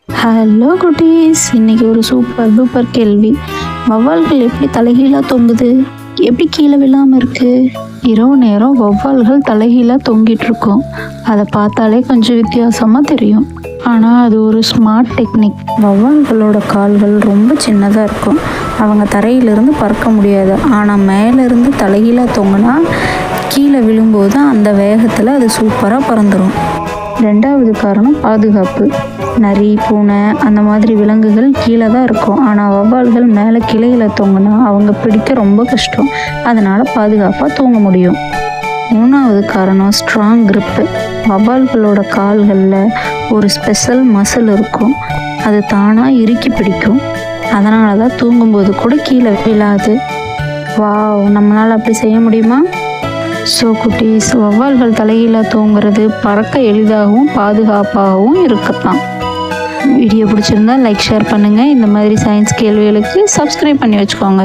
Hello குட்டீஸ், இன்னைக்கு ஒரு சூப்பர் டூப்பர் கேள்வி. வௌவால்கள் எப்படி தலைகீழாக தொங்குது? எப்படி கீழே விழாமல் இருக்கு? இரவு நேரம் வௌவால்கள் தலைகீழாக தொங்கிட்டு இருக்கும். அதை பார்த்தாலே கொஞ்சம் வித்தியாசமாக தெரியும். ஆனால் அது ஒரு ஸ்மார்ட் டெக்னிக். வௌவால்களோட கால்கள் ரொம்ப சின்னதாக இருக்கும். அவங்க தரையிலிருந்து பறக்க முடியாது. ஆனால் மேலேருந்து தலைகீழாக தொங்கினா கீழே விழும்போது அந்த வேகத்தில் அது சூப்பராக பறந்துடும். ரெண்டாவது காரணம் பாதுகாப்பு. நரி, பூனை அந்த மாதிரி விலங்குகள் கீழே தான் இருக்கும். ஆனால் வௌவால்கள் மேலே கிளையில தொங்கினா அவங்க பிடிக்க ரொம்ப கஷ்டம். அதனால் பாதுகாப்பாக தூங்க முடியும். மூணாவது காரணம் ஸ்ட்ராங் grip. வௌவால்களோட கால்களில் ஒரு ஸ்பெஷல் மசில் இருக்கும். அது தானாக இறுக்கி பிடிக்கும். அதனால தான் தூங்கும்போது கூட கீழே விழாது. வாவ், நம்மளால் அப்படி செய்ய முடியுமா? ஸோ குட்டீஸ், வௌவால்கள் தலைகீழாக தூங்குறது பறக்க எளிதாகவும் பாதுகாப்பாகவும் இருக்கலாம். வீடியோ பிடிச்சிருந்தா லைக், ஷேர் பண்ணுங்கள். இந்த மாதிரி சயின்ஸ் கேள்விகளுக்கு சப்ஸ்கிரைப் பண்ணி வச்சுக்கோங்க.